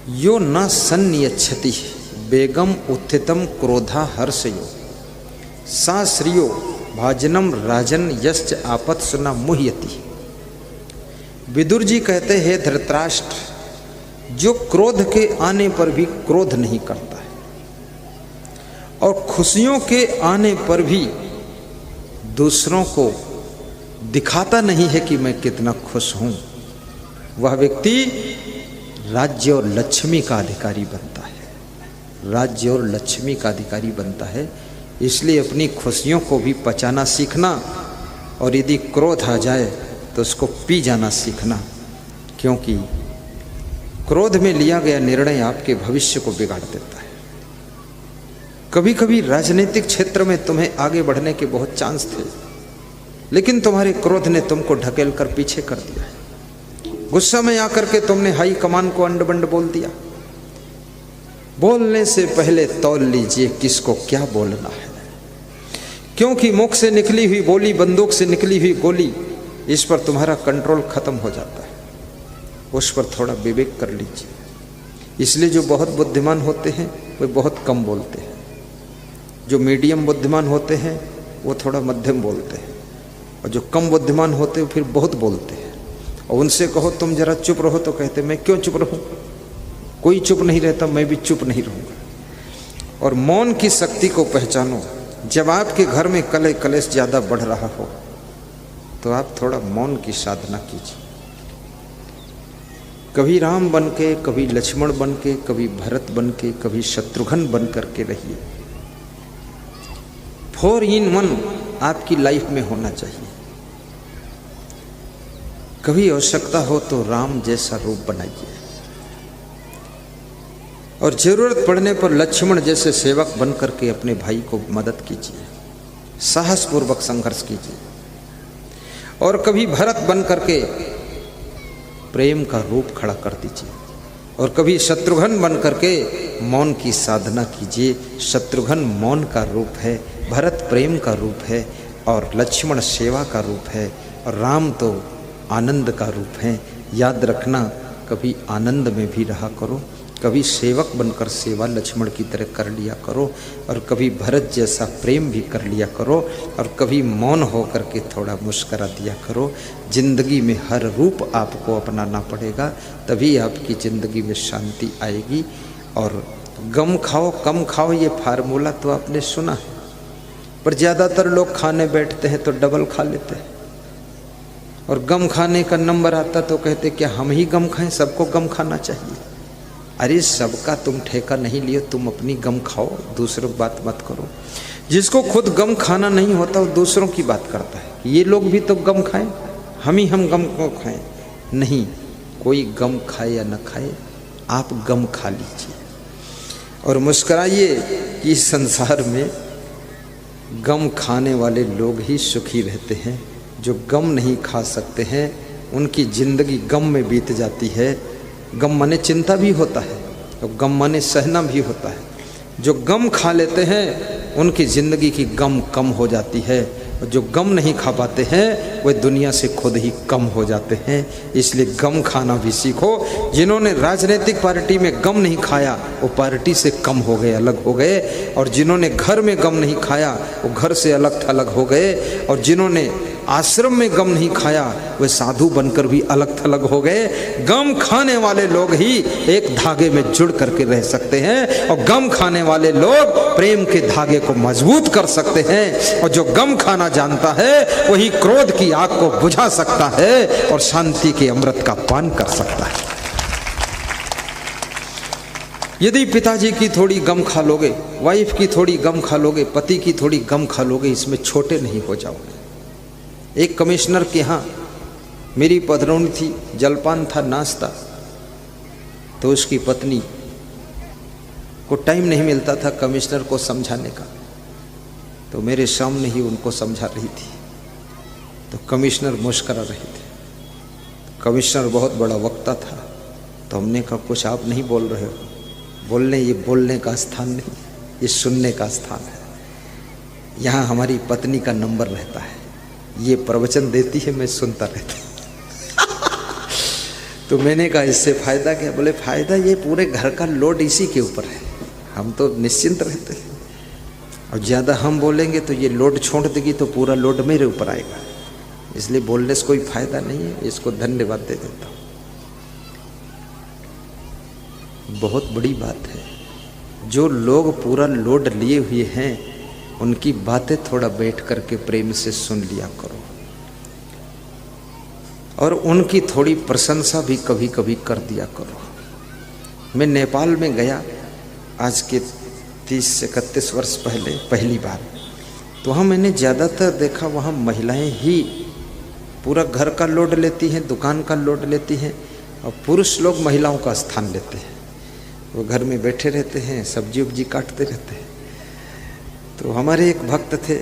यो न सन्नियच्छति बेगम उत्थितम क्रोधा हर्षयो सा श्रियो भाजनम राजन यश्च आपत सुना मुह्यति। विदुर जी कहते हैं, धृतराष्ट्र जो क्रोध के आने पर भी क्रोध नहीं करता है और खुशियों के आने पर भी दूसरों को दिखाता नहीं है कि मैं कितना खुश हूं, वह व्यक्ति राज्य और लक्ष्मी का अधिकारी बनता है। राज्य और लक्ष्मी का अधिकारी बनता है। इसलिए अपनी खुशियों को भी पचाना सीखना और यदि क्रोध आ जाए तो उसको पी जाना सीखना, क्योंकि क्रोध में लिया गया निर्णय आपके भविष्य को बिगाड़ देता है। कभी कभी राजनीतिक क्षेत्र में तुम्हें आगे बढ़ने के बहुत चांस थे, लेकिन तुम्हारे क्रोध ने तुमको ढकेल कर पीछे कर दिया है। गुस्सा में आकर के तुमने हाई कमान को अंड बंड बोल दिया। बोलने से पहले तौल लीजिए किसको क्या बोलना है, क्योंकि मुख से निकली हुई बोली, बंदूक से निकली हुई गोली, इस पर तुम्हारा कंट्रोल खत्म हो जाता है। उस पर थोड़ा विवेक कर लीजिए। इसलिए जो बहुत बुद्धिमान होते हैं वे बहुत कम बोलते हैं, जो मीडियम बुद्धिमान होते हैं वो थोड़ा मध्यम बोलते हैं, और जो कम बुद्धिमान होते हैं फिर बहुत बोलते हैं। और उनसे कहो तुम जरा चुप रहो तो कहते मैं क्यों चुप रहूं, कोई चुप नहीं रहता, मैं भी चुप नहीं रहूंगा। और मौन की शक्ति को पहचानो। जब आपके घर में कलह कलेश ज्यादा बढ़ रहा हो तो आप थोड़ा मौन की साधना कीजिए। कभी राम बन के, कभी लक्ष्मण बन के, कभी भरत बन के, कभी शत्रुघ्न बन करके रहिए। 4 in 1 आपकी लाइफ में होना चाहिए। कभी आवश्यकता हो तो राम जैसा रूप बनाइए, और जरूरत पड़ने पर लक्ष्मण जैसे सेवक बन करके अपने भाई को मदद कीजिए, साहस पूर्वक संघर्ष कीजिए। और कभी भरत बन करके प्रेम का रूप खड़ा कर दीजिए, और कभी शत्रुघ्न बन करके मौन की साधना कीजिए। शत्रुघ्न मौन का रूप है, भरत प्रेम का रूप है, और लक्ष्मण सेवा का रूप है, और राम तो आनंद का रूप है। याद रखना, कभी आनंद में भी रहा करो, कभी सेवक बनकर सेवा लक्ष्मण की तरह कर लिया करो, और कभी भरत जैसा प्रेम भी कर लिया करो, और कभी मौन हो करके थोड़ा मुस्करा दिया करो। जिंदगी में हर रूप आपको अपनाना पड़ेगा, तभी आपकी ज़िंदगी में शांति आएगी। और गम खाओ कम खाओ ये फार्मूला तो आपने सुना है, पर ज़्यादातर लोग खाने बैठते हैं तो डबल खा लेते हैं, और गम खाने का नंबर आता तो कहते क्या हम ही गम खाएं, सबको गम खाना चाहिए। अरे सबका तुम ठेका नहीं लियो, तुम अपनी गम खाओ, दूसरों की बात मत करो। जिसको खुद गम खाना नहीं होता वो दूसरों की बात करता है। ये लोग भी तो गम खाएं, हम गम को खाएं। नहीं, कोई गम खाए या न खाए, आप गम खा लीजिए और मुस्कुराइए कि इस संसार में गम खाने वाले लोग ही सुखी रहते हैं। जो गम नहीं खा सकते हैं उनकी जिंदगी गम में बीत जाती है। गम माने चिंता भी होता है, तो गम माने सहना भी होता है। जो गम खा लेते हैं उनकी ज़िंदगी की गम कम हो जाती है, और जो गम नहीं खा पाते हैं वे दुनिया से खुद ही कम हो जाते हैं। इसलिए गम खाना भी सीखो। जिन्होंने राजनीतिक पार्टी में गम नहीं खाया वो पार्टी से कम हो गए, अलग हो गए, और जिन्होंने घर में गम नहीं खाया वो घर से अलग थलग हो गए, और जिन्होंने आश्रम में गम नहीं खाया वे साधु बनकर भी अलग थलग हो गए। गम खाने वाले लोग ही एक धागे में जुड़ करके रह सकते हैं, और गम खाने वाले लोग प्रेम के धागे को मजबूत कर सकते हैं। और जो गम खाना जानता है वही क्रोध की आग को बुझा सकता है और शांति के अमृत का पान कर सकता है। यदि पिताजी की थोड़ी गम खा लोगे, वाइफ की थोड़ी गम खा लोगे, पति की थोड़ी गम खा लोगे, इसमें छोटे नहीं हो जाओगे। एक कमिश्नर के यहाँ मेरी पधरौनी थी, जलपान था, नाश्ता, तो उसकी पत्नी को टाइम नहीं मिलता था कमिश्नर को समझाने का, तो मेरे सामने ही उनको समझा रही थी। तो कमिश्नर मुस्करा रहे थे। कमिश्नर बहुत बड़ा वक्ता था, तो हमने कहा कुछ आप नहीं बोल रहे हो। बोलने, ये बोलने का स्थान नहीं, ये सुनने का स्थान है। यहाँ हमारी पत्नी का नंबर रहता है, ये प्रवचन देती है, मैं सुनता रहता तो मैंने कहा इससे फायदा क्या? बोले फायदा ये पूरे घर का लोड इसी के ऊपर है, हम तो निश्चिंत रहते हैं। और ज़्यादा हम बोलेंगे तो ये लोड छोड़ देगी तो पूरा लोड मेरे ऊपर आएगा, इसलिए बोलने से कोई फायदा नहीं है। इसको धन्यवाद दे देता हूँ। बहुत बड़ी बात है। जो लोग पूरा लोड लिए हुए हैं उनकी बातें थोड़ा बैठ करके प्रेम से सुन लिया करो, और उनकी थोड़ी प्रशंसा भी कभी कभी कर दिया करो। मैं नेपाल में गया आज के 30 से 31 वर्ष पहले पहली बार, तो वहाँ मैंने ज़्यादातर देखा वहाँ महिलाएं ही पूरा घर का लोड लेती हैं, दुकान का लोड लेती हैं, और पुरुष लोग महिलाओं का स्थान लेते हैं। वो घर में बैठे रहते हैं, सब्जी उब्जी काटते रहते हैं। तो हमारे एक भक्त थे,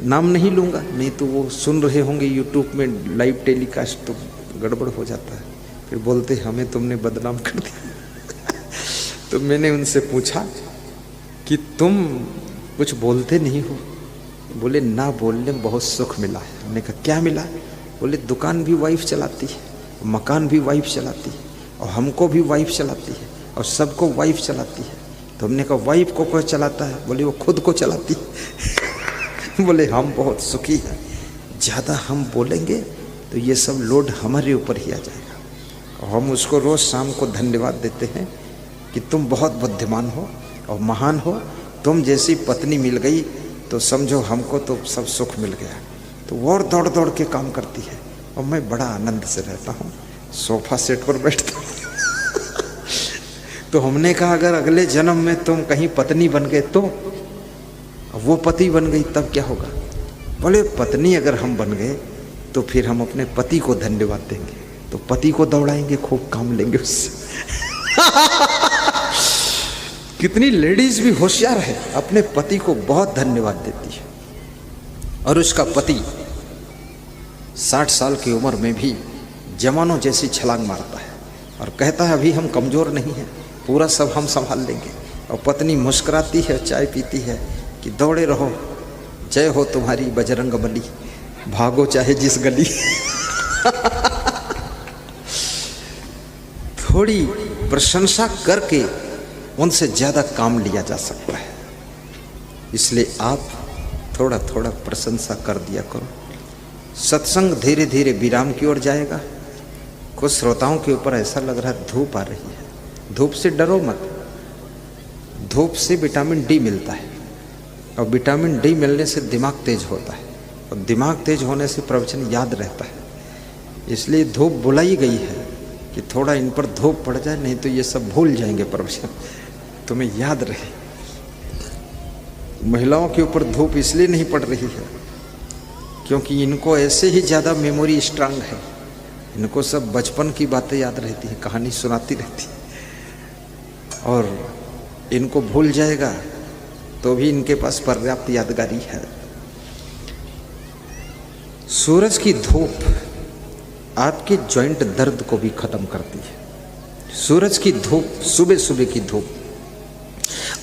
नाम नहीं लूँगा, नहीं तो वो सुन रहे होंगे यूट्यूब में लाइव टेलीकास्ट, तो गड़बड़ हो जाता है, फिर बोलते हमें तुमने बदनाम कर दिया। तो मैंने उनसे पूछा कि तुम कुछ बोलते नहीं हो? बोले ना बोलने में बहुत सुख मिला है। हमने कहा क्या मिला? बोले दुकान भी वाइफ चलाती है, मकान भी वाइफ चलाती है, और हमको भी वाइफ चलाती है, और सबको वाइफ चलाती है। तो हमने कहा वाइफ को कौन चलाता है? बोले वो खुद को चलाती है। बोले हम बहुत सुखी हैं, ज़्यादा हम बोलेंगे तो ये सब लोड हमारे ऊपर ही आ जाएगा। और हम उसको रोज़ शाम को धन्यवाद देते हैं कि तुम बहुत बुद्धिमान हो और महान हो, तुम जैसी पत्नी मिल गई तो समझो हमको तो सब सुख मिल गया। तो वो और दौड़ दौड़ के काम करती है, और मैं बड़ा आनंद से रहता हूँ, सोफा सेट पर बैठता हूँ। तो हमने कहा अगर अगले जन्म में तुम कहीं पत्नी बन गए तो, वो पति बन गई तब क्या होगा? बोले पत्नी अगर हम बन गए तो फिर हम अपने पति को धन्यवाद देंगे, तो पति को दौड़ाएंगे, खूब काम लेंगे उससे। कितनी लेडीज भी होशियार है, अपने पति को बहुत धन्यवाद देती है, और उसका पति 60 साल की उम्र में भी जवानों जैसी छलांग मारता है और कहता है अभी हम कमज़ोर नहीं हैं, पूरा सब हम संभाल लेंगे। और पत्नी मुस्कुराती है, चाय पीती है कि दौड़े रहो, जय हो तुम्हारी बजरंग बली, भागो चाहे जिस गली। थोड़ी प्रशंसा करके उनसे ज़्यादा काम लिया जा सकता है, इसलिए आप थोड़ा थोड़ा प्रशंसा कर दिया करो। सत्संग धीरे धीरे विराम की ओर जाएगा। कुछ श्रोताओं के ऊपर ऐसा लग रहा है धूप आ रही है, धूप से डरो मत। धूप से विटामिन डी मिलता है, और विटामिन डी मिलने से दिमाग तेज होता है, और दिमाग तेज होने से प्रवचन याद रहता है। इसलिए धूप बुलाई गई है कि थोड़ा इन पर धूप पड़ जाए, नहीं तो ये सब भूल जाएंगे प्रवचन, तुम्हें याद रहे। महिलाओं के ऊपर धूप इसलिए नहीं पड़ रही है क्योंकि इनको ऐसे ही ज़्यादा मेमोरी स्ट्रांग है, इनको सब बचपन की बातें याद रहती है, कहानी सुनाती रहती है, और इनको भूल जाएगा तो भी इनके पास पर्याप्त यादगारी है। सूरज की धूप आपके जॉइंट दर्द को भी खत्म करती है। सूरज की धूप, सुबह सुबह की धूप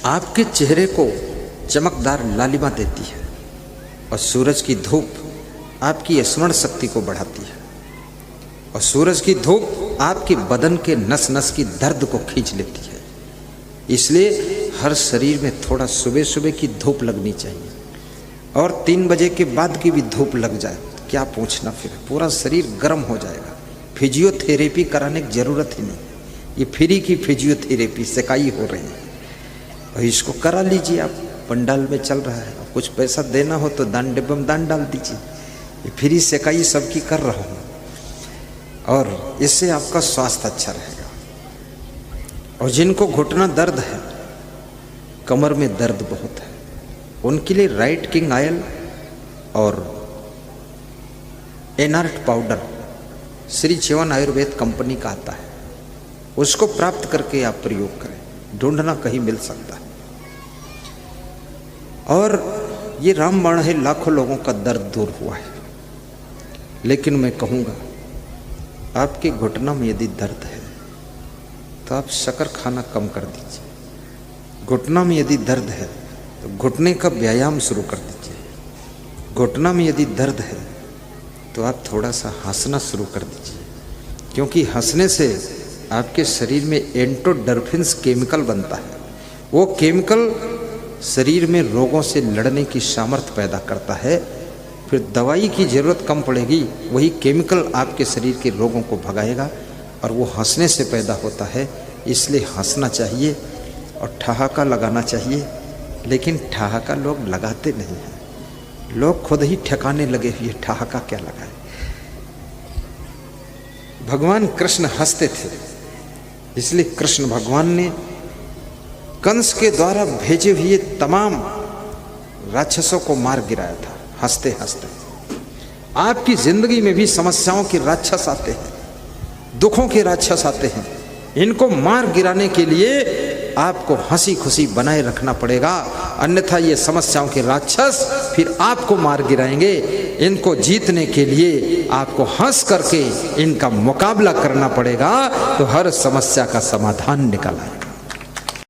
आपके चेहरे को चमकदार लालिमा देती है, और सूरज की धूप आपकी स्मरण शक्ति को बढ़ाती है, और सूरज की धूप आपके बदन के नस नस की दर्द को खींच लेती है। इसलिए हर शरीर में थोड़ा सुबह सुबह की धूप लगनी चाहिए, और 3 बजे के बाद की भी धूप लग जाए क्या पूछना, फिर पूरा शरीर गर्म हो जाएगा। फिजियोथेरेपी कराने की जरूरत ही नहीं, ये फ्री की फिजियोथेरेपी सेकाई हो रही है, और इसको करा लीजिए। आप पंडाल में चल रहा है, कुछ पैसा देना हो तो दान डिब्बे में दान डाल दीजिए। ये फ्री सेकाई सबकी कर रहा हूँ, और इससे आपका स्वास्थ्य अच्छा रहेगा। और जिनको घुटना दर्द है, कमर में दर्द बहुत है, उनके लिए राइट किंग ऑयल और एनर्ट पाउडर श्री जीवन आयुर्वेद कंपनी का आता है, उसको प्राप्त करके आप प्रयोग करें, ढूंढना कहीं मिल सकता है। और ये रामबाण है, लाखों लोगों का दर्द दूर हुआ है। लेकिन मैं कहूँगा आपके घुटना में यदि दर्द है तो आप शक्कर खाना कम कर दीजिए। घुटना में यदि दर्द है तो घुटने का व्यायाम शुरू कर दीजिए। घुटना में यदि दर्द है तो आप थोड़ा सा हंसना शुरू कर दीजिए, क्योंकि हंसने से आपके शरीर में एंडोडर्फिन्स केमिकल बनता है। वो केमिकल शरीर में रोगों से लड़ने की सामर्थ्य पैदा करता है। फिर दवाई की ज़रूरत कम पड़ेगी, वही केमिकल आपके शरीर के रोगों को भगाएगा और वो हंसने से पैदा होता है। इसलिए हंसना चाहिए और ठहाका लगाना चाहिए। लेकिन ठहाका लोग लगाते नहीं हैं, लोग खुद ही ठिकाने लगे हुए ठहाका क्या लगाए। भगवान कृष्ण हंसते थे, इसलिए कृष्ण भगवान ने कंस के द्वारा भेजे हुए तमाम राक्षसों को मार गिराया था हंसते हंसते। आपकी जिंदगी में भी समस्याओं के राक्षस आते हैं, दुखों के राक्षस आते हैं। इनको मार गिराने के लिए आपको हंसी खुशी बनाए रखना पड़ेगा, अन्यथा ये समस्याओं के राक्षस फिर आपको मार गिराएंगे। इनको जीतने के लिए आपको हंस करके इनका मुकाबला करना पड़ेगा, तो हर समस्या का समाधान निकल आए।